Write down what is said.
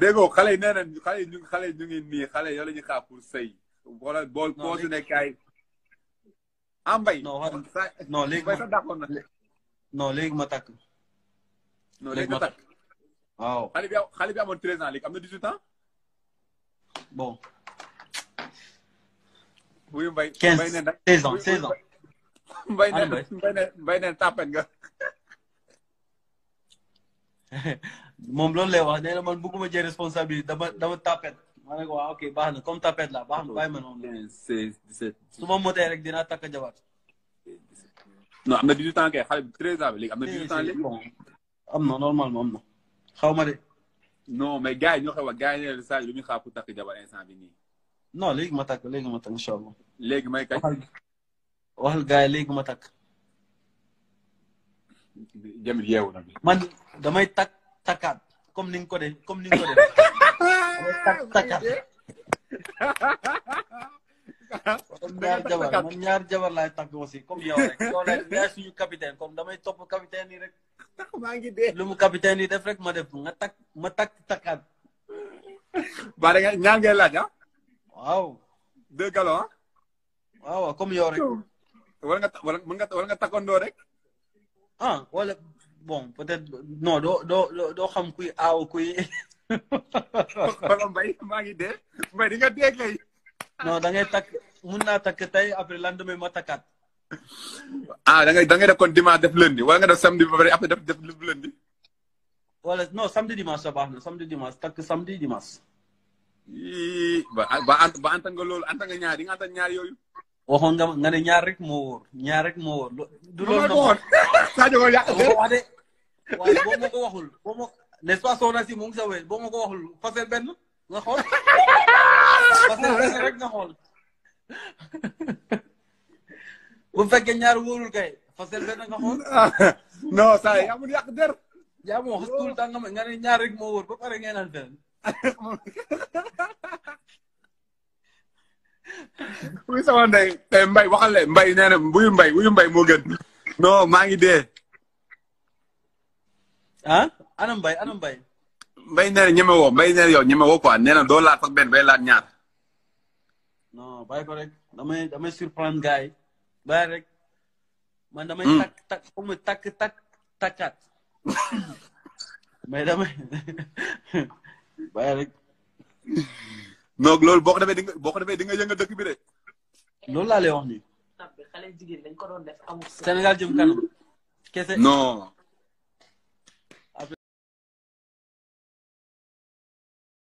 déggoo xale yi nee nañ xale yi ñu ngi nii xale yow la ñuy xaar pour sëy wala bool poosu ne kaay mbay non léegi mbay sax d'accord na non léegi ma takk non léegi nga takk waaw xale bi amoon 13 ans léegi am na 18 ans bon wuyu mbay 15 16 ans 16 ans mbay neen tàppet nga moom loolu lay wax nee na man bëgguma jël responsabilité dama tapet ma ne ko waaw ok baax na comme tapet la baax na bàyyi ma noonu 16 17 su ma motee rek dinaa takk jabar non am na 18 ans kay xale bi 13 ans bi léegi am na 18 ans léegi bon am na normalement am na xaw ma de non mais gars yi ñoo xew a gars yi ne saa lu muy xaar pour takk jabar instant bi nii non léegi ma takk incha allah léegi may kañ waxal gars yi léegi ma takk jamil yeewu na bi man damay takkaat comme ni nga ko def damay takkaat ñaar jabar laay takk aussi comme yow rek yow la yaay suñu capitaine comme damay topp capitaine yi rek maa ngi dee lu mu capitaine yi def rek ma def ma takkaat ba da nga ñaar ngay laaj waaw 2 galons waaw comme yow rek wala nga takkandoo rek wala bon peut-être non doo xam kuy aaw kuy wala mbay maa ngi dee mbay di nga dee kay non da ngay takk mun naa takk tey après lendemain ma takkaat da ngay def kon dimanche def lundi wala nga def samedi ba pare après def lundi wala non samedi dimanche sa baax na samedi dimanche takk samedi dimanche ba antan nga loolu antan nga ñaar di nga antan ñaar yooyu waxoon nga ne ñaar rek moo wóor du loolu na Sadio ko yàq wax de waaye boo ma ko waxul n'est-ce pas soxna si mu ngi sa wéy boo ma ko waxul fasel benn nga xool fasel benn rek nga xool bu fekkee ñaar wóorul kay fasel benn nga xool non saa yaa mun yàq der yaa ma wax tout le temps nga ne ñaar rek moo wóor ba pare ngeen naan feneen wuy sama ndey mbay waxale mbay nee na wuyu mbay moo gën non maa ngi dee ana mbay mbay nee na ñeme woo mbay nee na yow ñeme woo quoi nee na doo laat sax benn bay laat ñaar non bàyyi ko rek damay surprendre gars yi bàyyi rek man damay takkaat mais damay bàyyi rek donc loolu boo ko defee di nga yëngal dëkk bi de. loolu laa lay wax nii. Sénégal jëm kanam. kese non